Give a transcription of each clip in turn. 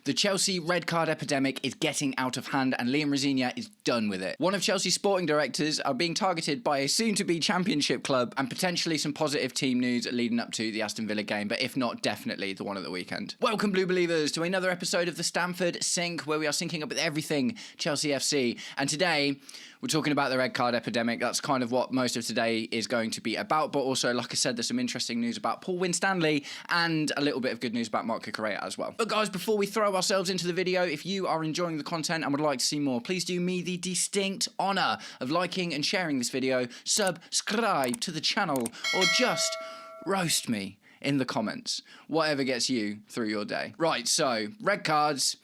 The Chelsea red card epidemic is getting out of hand and Liam Rosenior is done with it. One of Chelsea's sporting directors are being targeted by a soon-to-be championship club and potentially some positive team news leading up to the Aston Villa game, but if not, definitely the one at the weekend. Welcome, Blue Believers, to another episode of the Stamford Sync, where we are syncing up with everything Chelsea FC. And today, we're talking about the red card epidemic. That's kind of what most of today is going to be about, but also, like I said, there's some interesting news about Paul Winstanley and a little bit of good news about Marco Correa as well. But guys, before we throw ourselves into the video, if you are enjoying the content and would like to see more, please do me the distinct honour of liking and sharing this video, subscribe to the channel, or just roast me in the comments. Whatever gets you through your day. Right, so, red cards.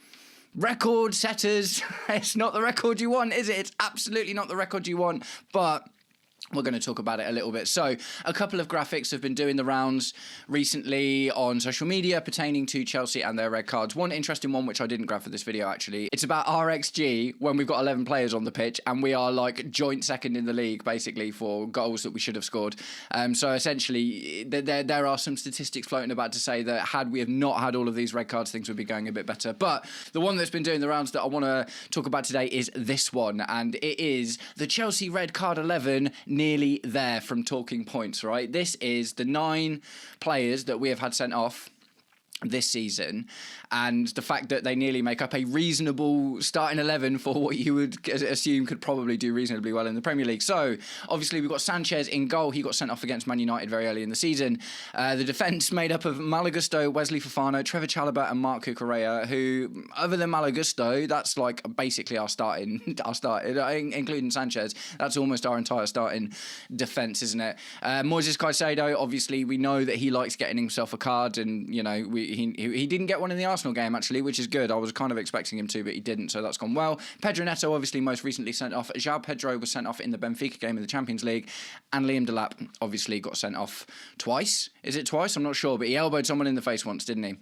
Record setters. It's not the record you want, is it? It's absolutely not the record you want, but we're going to talk about it a little bit. So, a couple of graphics have been doing the rounds recently on social media pertaining to Chelsea and their red cards. One interesting one, which I didn't grab for this video, actually. It's about RXG when we've got 11 players on the pitch and we are like joint second in the league, basically, for goals that we should have scored. So, essentially, there are some statistics floating about to say that had we have not had all of these red cards, things would be going a bit better. But the one that's been doing the rounds that I want to talk about today is this one, and it is the Chelsea red card 11 nearly there from Talking Points, right? This is the 9 players that we have had sent off this season, and the fact that they nearly make up a reasonable starting 11 for what you would assume could probably do reasonably well in the Premier League. So, obviously, we've got Sanchez in goal. He got sent off against Man United very early in the season. The defence made up of Malagusto, Wesley Fofana, Trevor Chalobah and Marco Correa, who, other than Malagusto, that's like basically our starting, including Sanchez, that's almost our entire starting defence, isn't it? Moises Caicedo, obviously, we know that he likes getting himself a card, and, you know, he didn't get one in the Arsenal game, actually, which is good. I was kind of expecting him to, but he didn't, so that's gone well. Pedro Neto, obviously, most recently sent off. João Pedro was sent off in the Benfica game in the Champions League, and Liam Delap, obviously, got sent off twice. Is it twice? I'm not sure, but he elbowed someone in the face once, didn't he?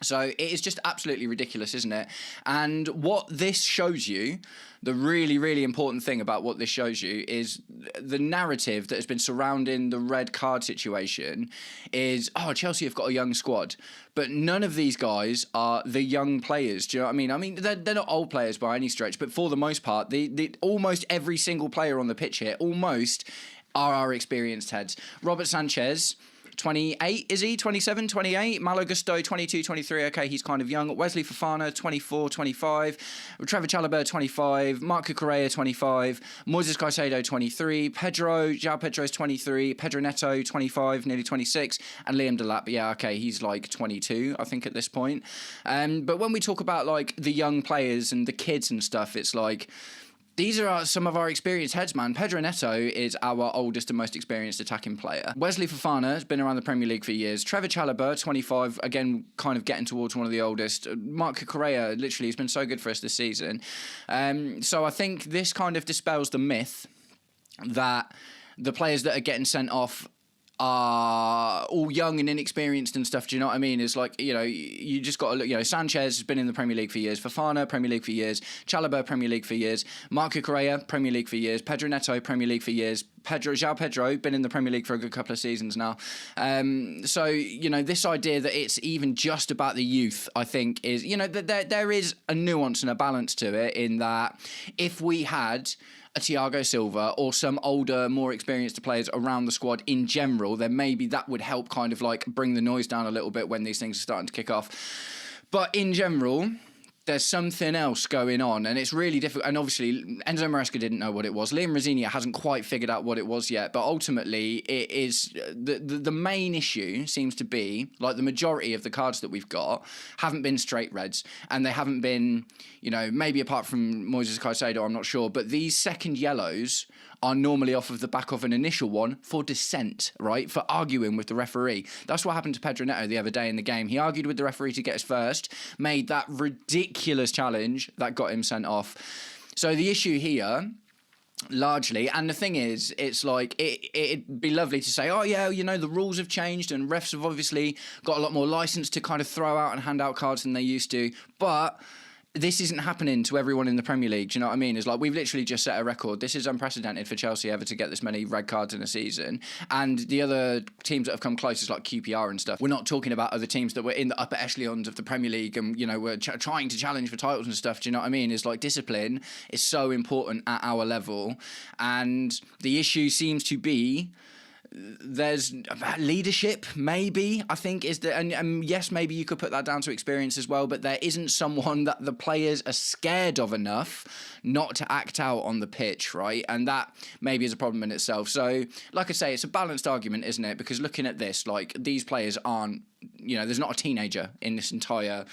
So it is just absolutely ridiculous, isn't it? And what this shows you, the really, really important thing about what this shows you is the narrative that has been surrounding the red card situation is, oh, Chelsea have got a young squad. But none of these guys are the young players. Do you know what I mean? I mean, they're not old players by any stretch, but for the most part, almost every single player on the pitch here, almost, are our experienced heads. Robert Sanchez, 28, is he? 27, 28? Malagusto, 22, 23. Okay, he's kind of young. Wesley Fofana, 24, 25. Trevor Chalobah, 25. Marco Correa, 25. Moises Caicedo, 23. João Pedro's 23. Pedro Neto, 25, nearly 26. And Liam Delap, yeah, okay, he's like 22, I think, at this point. But when we talk about, like, the young players and the kids and stuff, it's like, these are some of our experienced heads, man. Pedro Neto is our oldest and most experienced attacking player. Wesley Fofana has been around the Premier League for years. Trevor Chalobah, 25, again, kind of getting towards one of the oldest. Marco Correa, literally, has been so good for us this season. So I think this kind of dispels the myth that the players that are getting sent off are all young and inexperienced and stuff. Do you know what I mean? It's like, you know, you just got to look, you know, Sanchez has been in the Premier League for years, Fofana, Premier League for years, Chalobah, Premier League for years, Marco Correa, Premier League for years, Pedro Neto, Premier League for years, João Pedro, been in the Premier League for a good couple of seasons now. So, you know, this idea that it's even just about the youth, I think, is, you know, there is a nuance and a balance to it, in that if we had a Thiago Silva or some older, more experienced players around the squad in general, then maybe that would help kind of like bring the noise down a little bit when these things are starting to kick off. But in general, there's something else going on, and it's really difficult. And obviously, Enzo Maresca didn't know what it was. Liam Rosenior hasn't quite figured out what it was yet. But ultimately, it is the main issue seems to be, like, the majority of the cards that we've got haven't been straight reds, and they haven't been, you know, maybe apart from Moises Caicedo, I'm not sure. But these second yellows are normally off of the back of an initial one for dissent, right? For arguing with the referee. That's what happened to Pedro Neto the other day in the game. He argued with the referee to get his first, made that ridiculous challenge that got him sent off. So the issue here, largely, and the thing is, it's like, it'd be lovely to say, oh yeah, you know, the rules have changed and refs have obviously got a lot more license to kind of throw out and hand out cards than they used to, but this isn't happening to everyone in the Premier League. Do you know what I mean? It's like we've literally just set a record. This is unprecedented for Chelsea ever to get this many red cards in a season. And the other teams that have come close is like QPR and stuff. We're not talking about other teams that were in the upper echelons of the Premier League and, you know, we're trying to challenge for titles and stuff. Do you know what I mean? It's like discipline is so important at our level. And the issue seems to be there's leadership, maybe, I think, is the, and yes, maybe you could put that down to experience as well, but there isn't someone that the players are scared of enough not to act out on the pitch, right? And that maybe is a problem in itself. So, like I say, it's a balanced argument, isn't it? Because looking at this, like, these players aren't, you know, there's not a teenager in this entire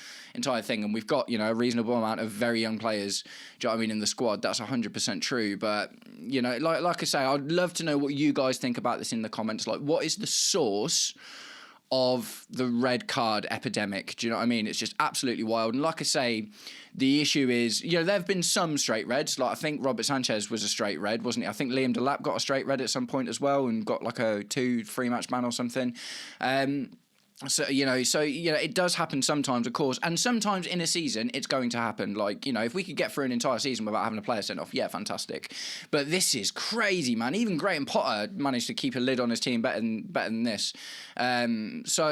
thing, and we've got, you know, a reasonable amount of very young players, do you know what I mean, in the squad. That's 100% true. But, you know, like I say, I'd love to know what you guys think about this in the comments. Like, what is the source of the red card epidemic? Do you know what I mean? It's just absolutely wild. And like I say, the issue is, you know, there have been some straight reds. Like, I think Robert Sanchez was a straight red, wasn't he? I think Liam Delap got a straight red at some point as well and got like a 2-3 match ban or something. So it does happen sometimes, of course, and sometimes in a season it's going to happen. Like, you know, if we could get through an entire season without having a player sent off, yeah, fantastic. But this is crazy, man. Even Graham Potter managed to keep a lid on his team better than this. So,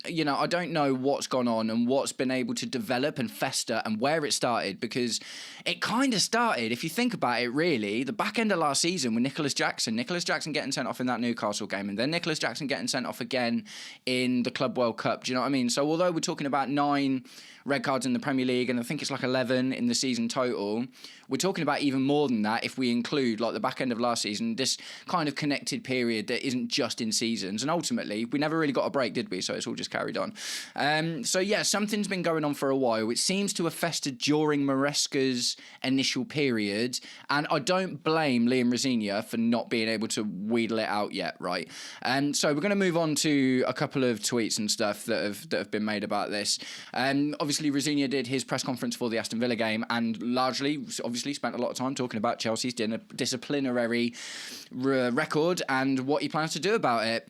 you know, I don't know what's gone on and what's been able to develop and fester and where it started, because it kind of started, if you think about it, really, the back end of last season with Nicholas Jackson getting sent off in that Newcastle game, and then Nicholas Jackson getting sent off again in the Club World Cup. Do you know what I mean? So although we're talking about 9 red cards in the Premier League, and I think it's like 11 in the season total, we're talking about even more than that if we include like the back end of last season, this kind of connected period that isn't just in seasons. And ultimately, we never really got a break, did we? So it's all just carried on. So yeah, something's been going on for a while. It seems to have festered during Maresca's initial period, and I don't blame Liam Rosenior for not being able to wheedle it out yet, right? So we're going to move on to a couple of tweets and stuff that have been made about this. Obviously, Rosenior did his press conference for the Aston Villa game and largely, obviously, spent a lot of time talking about Chelsea's disciplinary record and what he plans to do about it.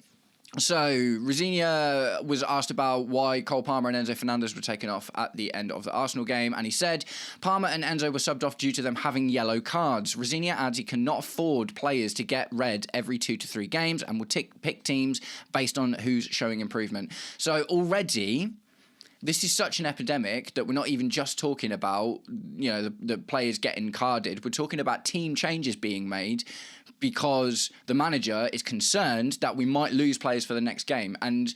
So, Rosenior was asked about why Cole Palmer and Enzo Fernandez were taken off at the end of the Arsenal game, and he said Palmer and Enzo were subbed off due to them having yellow cards. Rosenior adds he cannot afford players to get red every 2 to 3 games and will pick teams based on who's showing improvement. So, already, this is such an epidemic that we're not even just talking about, you know, the players getting carded. We're talking about team changes being made because the manager is concerned that we might lose players for the next game. And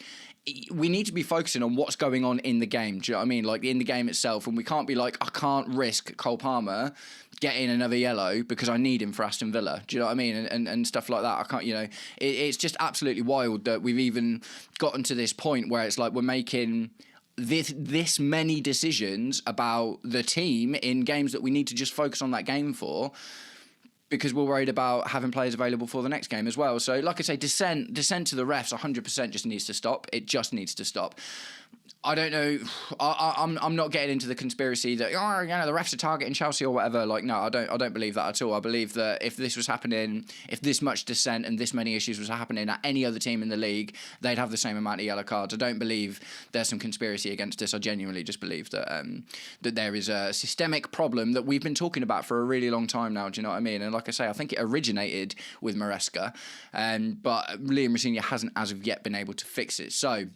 we need to be focusing on what's going on in the game. Do you know what I mean? Like, in the game itself. And we can't be like, I can't risk Cole Palmer getting another yellow because I need him for Aston Villa. Do you know what I mean? And stuff like that. I can't, you know, it's just absolutely wild that we've even gotten to this point where it's like we're making this many decisions about the team in games that we need to just focus on that game for, because we're worried about having players available for the next game as well. So, like I say, dissent to the refs 100% just needs to stop. It just needs to stop. I don't know. I'm not getting into the conspiracy that, oh, you know, the refs are targeting Chelsea or whatever. Like, no, I don't believe that at all. I believe that if this was happening, if this much dissent and this many issues was happening at any other team in the league, they'd have the same amount of yellow cards. I don't believe there's some conspiracy against this. I genuinely just believe that that there is a systemic problem that we've been talking about for a really long time now. Do you know what I mean? And like I say, I think it originated with Maresca, but Liam Rosenior hasn't as of yet been able to fix it. So,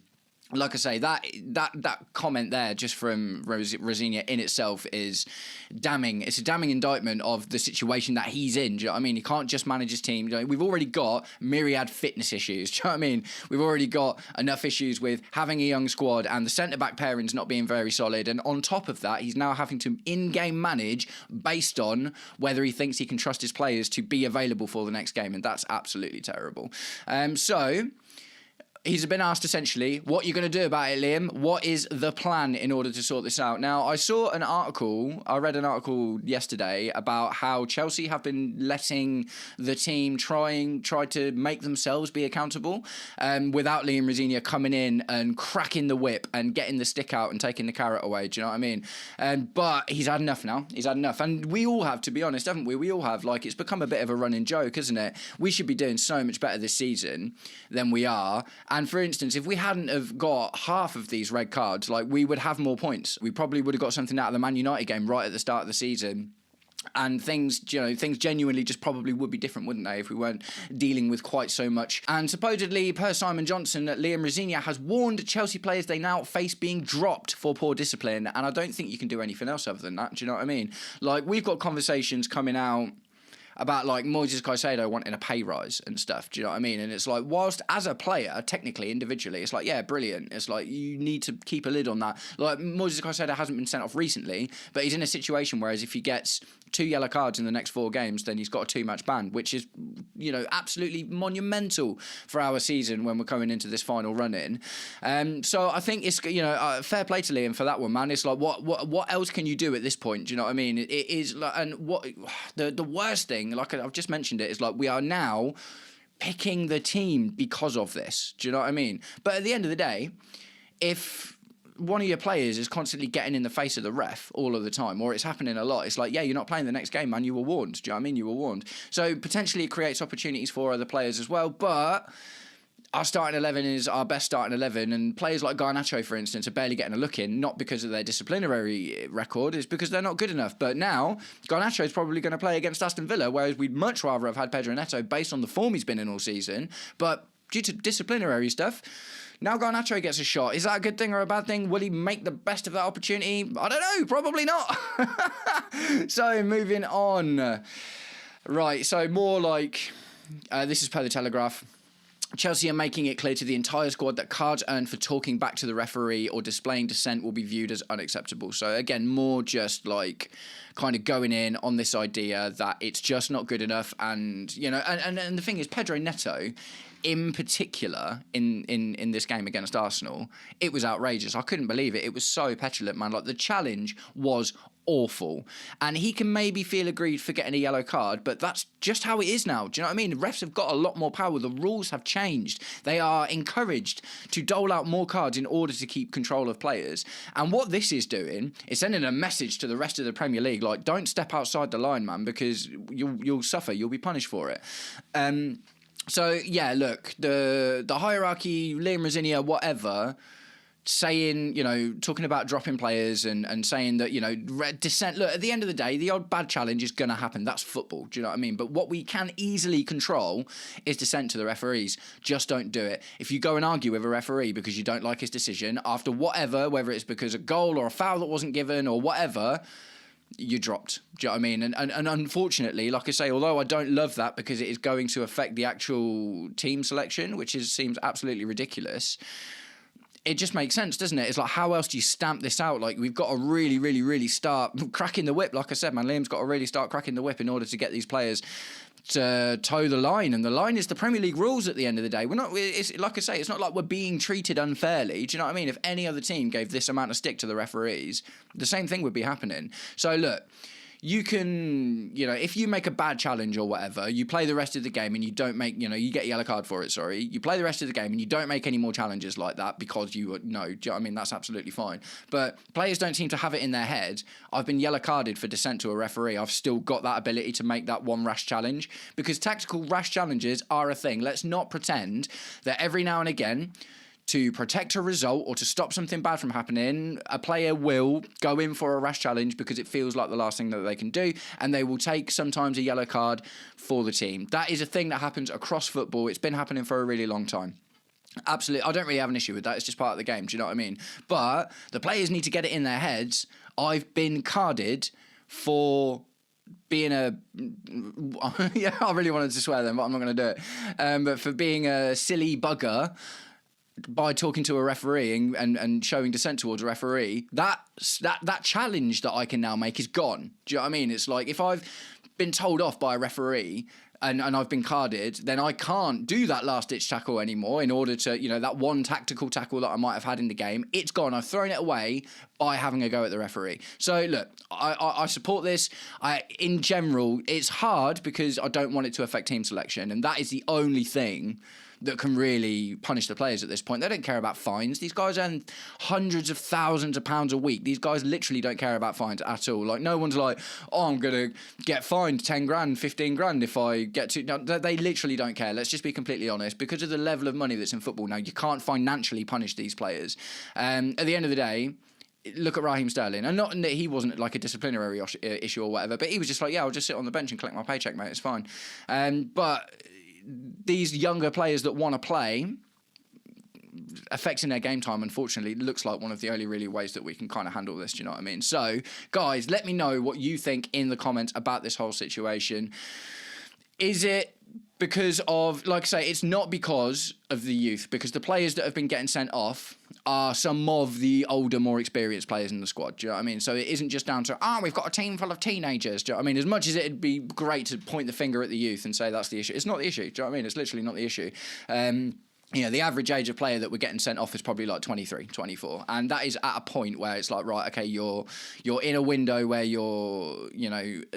like I say, that comment there just from Rosenior in itself is damning. It's a damning indictment of the situation that he's in. Do you know what I mean? He can't just manage his team. You know, we've already got myriad fitness issues. Do you know what I mean? We've already got enough issues with having a young squad and the centre-back pairings not being very solid. And on top of that, he's now having to in-game manage based on whether he thinks he can trust his players to be available for the next game. And that's absolutely terrible. So he's been asked essentially, what are you going to do about it, Liam? What is the plan in order to sort this out? Now, I read an article yesterday about how Chelsea have been letting the team try to make themselves be accountable without Liam Rosenior coming in and cracking the whip and getting the stick out and taking the carrot away. Do you know what I mean? But he's had enough now. He's had enough. And we all have, to be honest, haven't we? We all have. Like, it's become a bit of a running joke, isn't it? We should be doing so much better this season than we are. And for instance, if we hadn't have got half of these red cards, like, we would have more points. We probably would have got something out of the Man United game right at the start of the season. And things genuinely just probably would be different, wouldn't they, if we weren't dealing with quite so much. And supposedly, per Simon Johnson, Liam Rosenior has warned Chelsea players they now face being dropped for poor discipline. And I don't think you can do anything else other than that. Do you know what I mean? Like, we've got conversations coming out about, like, Moises Caicedo wanting a pay rise and stuff. Do you know what I mean? And it's like, whilst as a player, technically, individually, it's like, yeah, brilliant. It's like, you need to keep a lid on that. Like, Moises Caicedo hasn't been sent off recently, but he's in a situation whereas if he gets 2 yellow cards in the next 4 games, then he's got a 2-match ban, which is, absolutely monumental for our season when we're coming into this final run-in. So I think it's, fair play to Liam for that one, man. It's like, what else can you do at this point? Do you know what I mean? It is, like, and what the worst thing, like I've just mentioned it, is like we are now picking the team because of this. Do you know what I mean? But at the end of the day, if one of your players is constantly getting in the face of the ref all of the time, or it's happening a lot, it's like, yeah, you're not playing the next game, man. You were warned. Do you know what I mean? You were warned. So potentially it creates opportunities for other players as well. But our starting 11 is our best starting 11, and players like Garnacho, for instance, are barely getting a look in, not because of their disciplinary record, it's because they're not good enough. But now, Garnacho is probably going to play against Aston Villa, whereas we'd much rather have had Pedro Neto based on the form he's been in all season. But due to disciplinary stuff, now Garnacho gets a shot. Is that a good thing or a bad thing? Will he make the best of that opportunity? I don't know. Probably not. So, moving on. Right, so more like, this is per the Telegraph. Chelsea are making it clear to the entire squad that cards earned for talking back to the referee or displaying dissent will be viewed as unacceptable. So again, more just like kind of going in on this idea that it's just not good enough. And, and the thing is, Pedro Neto, in particular, in this game against Arsenal, it was outrageous. I couldn't believe it. It was so petulant, man. Like, the challenge was awful. And he can maybe feel aggrieved for getting a yellow card, but that's just how it is now. Do you know what I mean? The refs have got a lot more power. The rules have changed. They are encouraged to dole out more cards in order to keep control of players. And what this is doing is sending a message to the rest of the Premier League, like, don't step outside the line, man, because you'll suffer. You'll be punished for it. So, yeah, look, the hierarchy, Liam Rosenior, whatever, saying, talking about dropping players and saying that, dissent. Look, at the end of the day, the odd bad challenge is going to happen. That's football. Do you know what I mean? But what we can easily control is dissent to the referees. Just don't do it. If you go and argue with a referee because you don't like his decision, after whatever, whether it's because a goal or a foul that wasn't given or whatever, you dropped. Do you know what I mean? And unfortunately, like I say, although I don't love that because it is going to affect the actual team selection, which seems absolutely ridiculous, it just makes sense, doesn't it? It's like, how else do you stamp this out? Like, we've got to really, really, really start cracking the whip. Like I said, man, Liam's got to really start cracking the whip in order to get these players to toe the line, and the line is the Premier League rules at the end of the day. It's like I say, it's not like we're being treated unfairly. Do you know what I mean? If any other team gave this amount of stick to the referees, the same thing would be happening. So look, you can, if you make a bad challenge or whatever, you play the rest of the game and you don't make, you get a yellow card for it, sorry. You play the rest of the game and you don't make any more challenges like that because do you know what I mean? That's absolutely fine. But players don't seem to have it in their head. I've been yellow carded for dissent to a referee. I've still got that ability to make that one rash challenge, because tactical rash challenges are a thing. Let's not pretend that every now and again, to protect a result or to stop something bad from happening, a player will go in for a rash challenge because it feels like the last thing that they can do, and they will take sometimes a yellow card for the team. That is a thing that happens across football. It's been happening for a really long time. Absolutely, I don't really have an issue with that. It's just part of the game. Do you know what I mean? But the players need to get it in their heads. I've been carded for being a yeah, I really wanted to swear then, but I'm not going to do it. But for being a silly bugger by talking to a referee and showing dissent towards a referee, that challenge that I can now make is gone. Do you know what I mean? It's like, if I've been told off by a referee and I've been carded, then I can't do that last-ditch tackle anymore in order to, that one tactical tackle that I might have had in the game. It's gone. I've thrown it away by having a go at the referee. So, look, I support this. In general, it's hard because I don't want it to affect team selection, and that is the only thing that can really punish the players at this point. They don't care about fines. These guys earn hundreds of thousands of pounds a week. These guys literally don't care about fines at all. Like, no one's like, oh, I'm going to get fined 10 grand, 15 grand if I get to... No, they literally don't care. Let's just be completely honest. Because of the level of money that's in football now, you can't financially punish these players. At the end of the day, look at Raheem Sterling. And not that he wasn't like a disciplinary issue or whatever, but he was just like, yeah, I'll just sit on the bench and collect my paycheck, mate. It's fine. But these younger players that want to play, affecting their game time, unfortunately, looks like one of the only really ways that we can kind of handle this. Do you know what I mean? So, guys, let me know what you think in the comments about this whole situation. Is it because of, like I say, it's not because of the youth, because the players that have been getting sent off are some of the older, more experienced players in the squad. Do you know what I mean? So it isn't just down to, we've got a team full of teenagers. Do you know what I mean? As much as it'd be great to point the finger at the youth and say that's the issue, it's not the issue. Do you know what I mean? It's literally not the issue. The average age of player that we're getting sent off is probably like 23, 24. And that is at a point where it's like, right, okay, you're in a window where you're,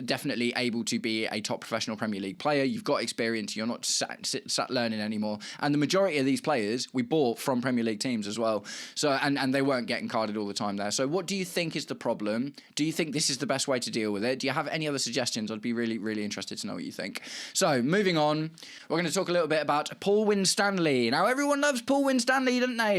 definitely able to be a top professional Premier League player. You've got experience. You're not sat learning anymore. And the majority of these players we bought from Premier League teams as well. So, and they weren't getting carded all the time there. So what do you think is the problem? Do you think this is the best way to deal with it? Do you have any other suggestions? I'd be really, really interested to know what you think. So moving on, we're going to talk a little bit about Paul Winstanley. Now, everyone loves Paul Winstanley, don't they?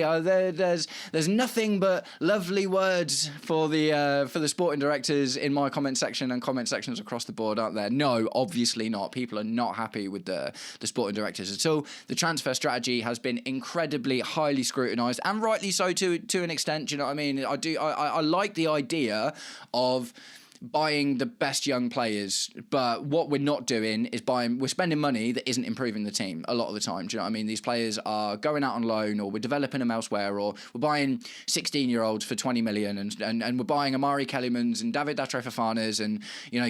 There's nothing but lovely words for the sporting directors in my comment section and comment sections across the board, aren't there? No, obviously not. People are not happy with the sporting directors at all. The transfer strategy has been incredibly highly scrutinised, and rightly so to an extent. Do you know what I mean? I like the idea of buying the best young players, but what we're not doing is we're spending money that isn't improving the team a lot of the time. Do you know what I mean? These players are going out on loan, or we're developing them elsewhere, or we're buying 16-year-olds for 20 million and we're buying Amari Kellemans and David Datro Fofanas and,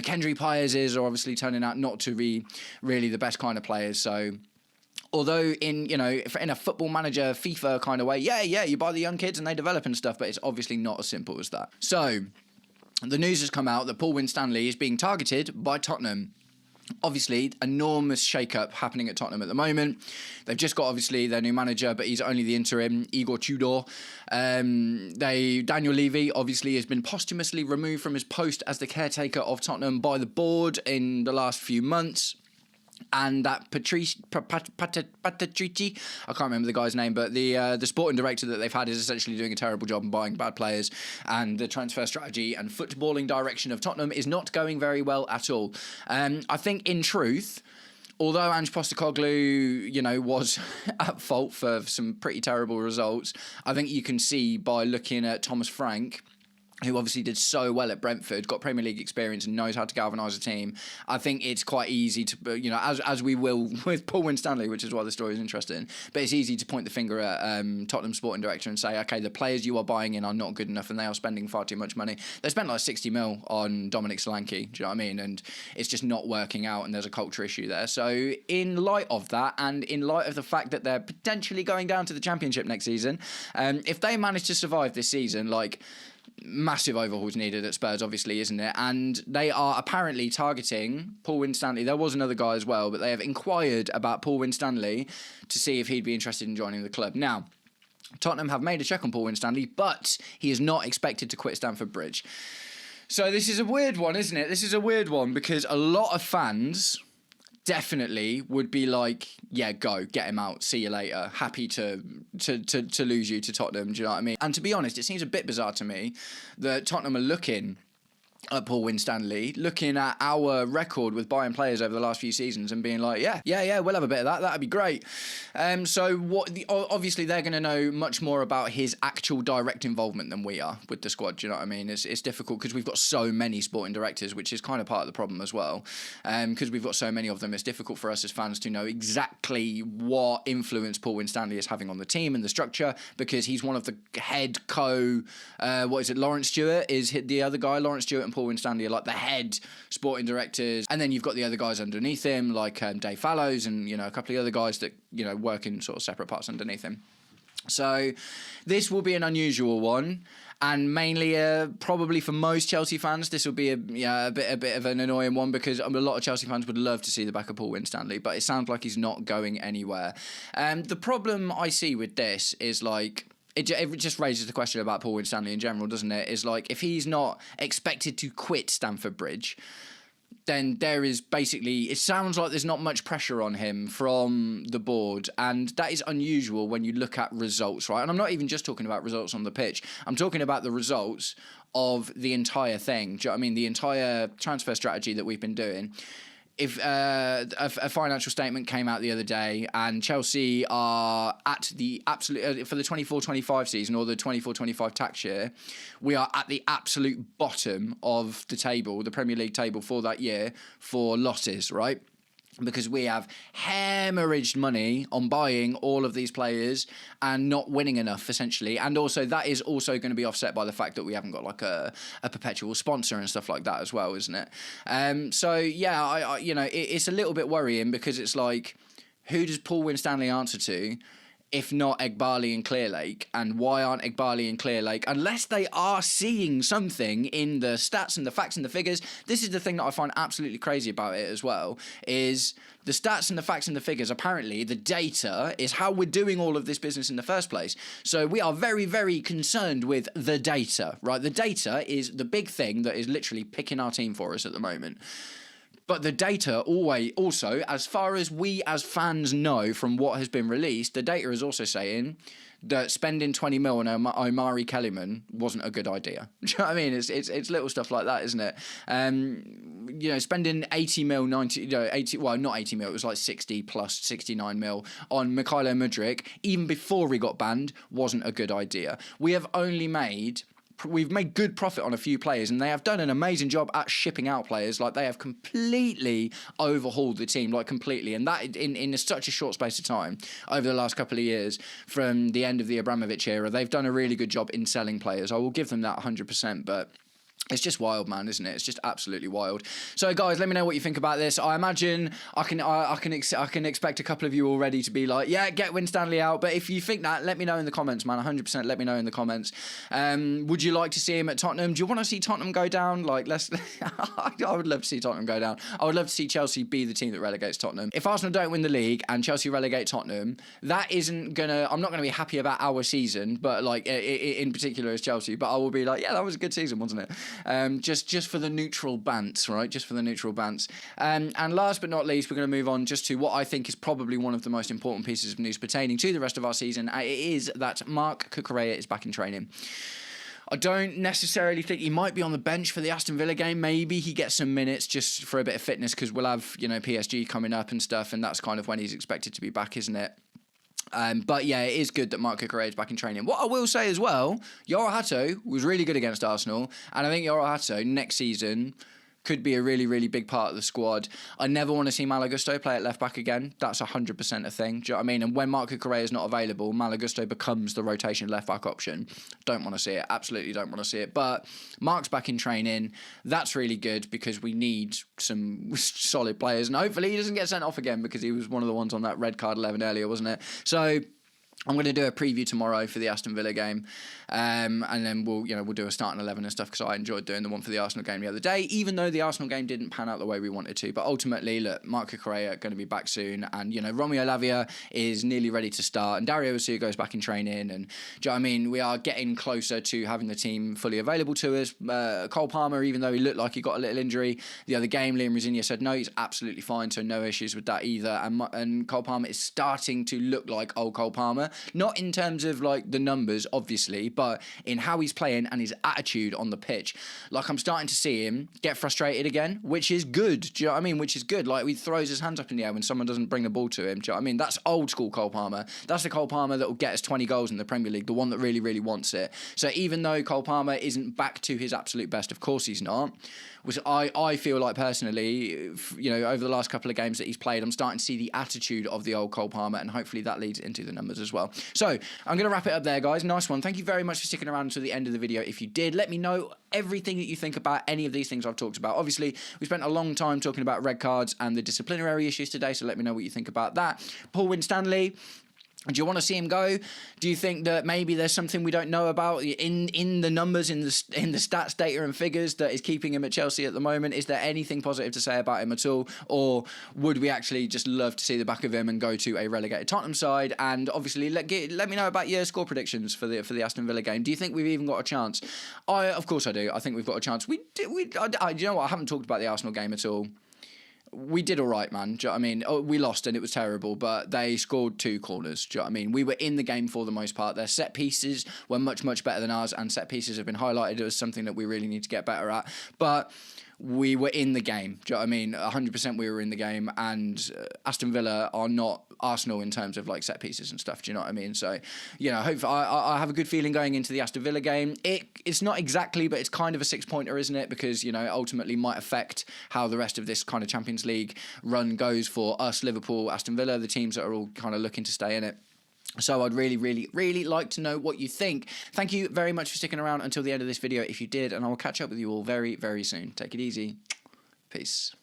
Kendry Piazes are obviously turning out not to be really the best kind of players. So although in a football manager FIFA kind of way, you buy the young kids and they develop and stuff, but it's obviously not as simple as that. So the news has come out that Paul Winstanley is being targeted by Tottenham. Obviously, enormous shake-up happening at Tottenham at the moment. They've just got, obviously, their new manager, but he's only the interim, Igor Tudor. Daniel Levy, obviously, has been posthumously removed from his post as the caretaker of Tottenham by the board in the last few months. And that Patrici, I can't remember the guy's name, but the sporting director that they've had is essentially doing a terrible job in buying bad players, and the transfer strategy and footballing direction of Tottenham is not going very well at all. I think, in truth, although Ange Postecoglou, was at fault for some pretty terrible results, I think you can see by looking at Thomas Frank, who obviously did so well at Brentford, got Premier League experience and knows how to galvanise a team. I think it's quite easy to, as we will with Paul Winstanley, which is why the story is interesting, but it's easy to point the finger at Tottenham sporting director and say, okay, the players you are buying in are not good enough and they are spending far too much money. They spent like 60 mil on Dominic Solanke, do you know what I mean? And it's just not working out, and there's a culture issue there. So in light of that, and in light of the fact that they're potentially going down to the Championship next season, if they manage to survive this season, massive overhauls needed at Spurs, obviously, isn't it? And they are apparently targeting Paul Winstanley. There was another guy as well, but they have inquired about Paul Winstanley to see if he'd be interested in joining the club. Now, Tottenham have made a check on Paul Winstanley, but he is not expected to quit Stamford Bridge. So this is a weird one, isn't it? This is a weird one because a lot of fans definitely would be like, yeah, go, get him out, see you later, happy to lose you to Tottenham, do you know what I mean? And to be honest, it seems a bit bizarre to me that Tottenham are looking at Paul Winstanley, looking at our record with buying players over the last few seasons and being like, yeah, we'll have a bit of that. That'd be great. So obviously they're going to know much more about his actual direct involvement than we are with the squad. Do you know what I mean? It's difficult because we've got so many sporting directors, which is kind of part of the problem as well. Because we've got so many of them, it's difficult for us as fans to know exactly what influence Paul Winstanley is having on the team and the structure, because he's one of the head Lawrence Stewart is the other guy. Lawrence Stewart and Paul Winstanley are like the head sporting directors, and then you've got the other guys underneath him, like Dave Fallows and a couple of other guys that work in sort of separate parts underneath him. So this will be an unusual one. And mainly, probably for most Chelsea fans, this will be a bit of an annoying one, because a lot of Chelsea fans would love to see the back of Paul Winstanley, but it sounds like he's not going anywhere. The problem I see with this is like, it just raises the question about Paul Winstanley in general, doesn't it? Is like, if he's not expected to quit Stamford Bridge, then there is basically, it sounds like there's not much pressure on him from the board, and that is unusual when you look at results, right? And I'm not even just talking about results on the pitch. I'm talking about the results of the entire thing. Do you know what I mean? The entire transfer strategy that we've been doing. If a financial statement came out the other day, and Chelsea are at the absolute, for the 24-25 season, or the 24-25 tax year, we are at the absolute bottom of the table, the Premier League table for that year, for losses, right? Because we have hemorrhaged money on buying all of these players and not winning enough, essentially. And also, that is also going to be offset by the fact that we haven't got like a perpetual sponsor and stuff like that as well, isn't it? So yeah, I it's a little bit worrying, because it's like, who does Paul Winstanley answer to, if not Eghbali and Clearlake? And why aren't Eghbali and Clearlake, unless they are seeing something in the stats and the facts and the figures? This is the thing that I find absolutely crazy about it as well, is the stats and the facts and the figures. Apparently, the data is how we're doing all of this business in the first place. So we are very, very concerned with the data, right? The data is the big thing that is literally picking our team for us at the moment. But the data also, as far as we as fans know from what has been released, the data is also saying that spending 20 mil on Omari Kellyman wasn't a good idea. Do you know what I mean? It's little stuff like that, isn't it? Spending 80 mil, 80, well, not 80 mil, it was like 60 plus 69 mil on Mykhailo Mudryk, even before he got banned, wasn't a good idea. We've made good profit on a few players, and they have done an amazing job at shipping out players. Like, they have completely overhauled the team, like completely, and that in such a short space of time over the last couple of years from the end of the Abramovich era. They've done a really good job in selling players. I will give them that 100%, but it's just wild, man, isn't it? It's just absolutely wild. So, guys, let me know what you think about this. I imagine I can expect a couple of you already to be like, yeah, get Winstanley out. But if you think that, let me know in the comments, man. 100% let me know in the comments. Would you like to see him at Tottenham? Do you want to see Tottenham go down? Like, I would love to see Tottenham go down. I would love to see Chelsea be the team that relegates Tottenham. If Arsenal don't win the league and Chelsea relegate Tottenham, I'm not going to be happy about our season, but like in particular as Chelsea. But I will be like, yeah, that was a good season, wasn't it? Just for the neutral bants, right? Just for the neutral bants. And last but not least, we're going to move on just to what I think is probably one of the most important pieces of news pertaining to the rest of our season. It is that Marc Cucurella is back in training. I don't necessarily think he might be on the bench for the Aston Villa game. Maybe he gets some minutes just for a bit of fitness, because we'll have, PSG coming up and stuff, and that's kind of when he's expected to be back, isn't it? But yeah, it is good that Marc Cucurella is back in training. What I will say as well, Yoru Hato was really good against Arsenal, and I think Yoru Hato next season could be a really, really big part of the squad. I never want to see Malo Gusto play at left back again. That's 100% a thing. Do you know what I mean? And when Marc Cucurella is not available, Malo Gusto becomes the rotation left back option. Don't want to see it. Absolutely don't want to see it. But Marc's back in training. That's really good, because we need some solid players. And hopefully he doesn't get sent off again, because he was one of the ones on that red card 11 earlier, wasn't it? So I'm going to do a preview tomorrow for the Aston Villa game, and then we'll do a starting 11 and stuff, because I enjoyed doing the one for the Arsenal game the other day, even though the Arsenal game didn't pan out the way we wanted to. But ultimately, look, Marc Cucurella going to be back soon, and Romeo Lavia is nearly ready to start, and Dario Asuga goes back in training, and do you know what I mean? We are getting closer to having the team fully available to us. Cole Palmer, even though he looked like he got a little injury the other game, Liam Rosenior said no, he's absolutely fine, so no issues with that either. And Cole Palmer is starting to look like old Cole Palmer. Not in terms of like the numbers, obviously, but in how he's playing and his attitude on the pitch. Like, I'm starting to see him get frustrated again, which is good. Do you know what I mean? Which is good. Like, he throws his hands up in the air when someone doesn't bring the ball to him. Do you know what I mean? That's old school Cole Palmer. That's the Cole Palmer that will get us 20 goals in the Premier League, the one that really, really wants it. So even though Cole Palmer isn't back to his absolute best, of course he's not, which I feel like personally, over the last couple of games that he's played, I'm starting to see the attitude of the old Cole Palmer, and hopefully that leads into the numbers as well. So I'm going to wrap it up there, guys. Nice one. Thank you very much for sticking around until the end of the video. If you did, let me know everything that you think about any of these things I've talked about. Obviously, we spent a long time talking about red cards and the disciplinary issues today, so let me know what you think about that. Paul Winstanley, Do you want to see him go? Do you think that maybe there's something we don't know about in the numbers, in the stats, data and figures that is keeping him at Chelsea at the moment? Is there anything positive to say about him at all? Or would we actually just love to see the back of him and go to a relegated Tottenham side? And obviously, let me know about your score predictions for the Aston Villa game. Do you think we've even got a chance? Of course I do. I think we've got a chance. You know what? I haven't talked about the Arsenal game at all. We did all right, man. Do you know what I mean? We lost and it was terrible, but they scored 2 corners. Do you know what I mean? We were in the game for the most part. Their set pieces were much, much better than ours, and set pieces have been highlighted as something that we really need to get better at. But we were in the game. Do you know what I mean? 100% we were in the game, and Aston Villa are not Arsenal in terms of like set pieces and stuff. Do you know what I mean? So, you know, hopefully I have a good feeling going into the Aston Villa game. It's not exactly, but it's kind of a 6-pointer, isn't it? Because, you know, ultimately might affect how the rest of this kind of Champions League run goes for us, Liverpool, Aston Villa, the teams that are all kind of looking to stay in it. So I'd really, really, really like to know what you think. Thank you very much for sticking around until the end of this video if you did, and I will catch up with you all very, very soon. Take it easy. Peace.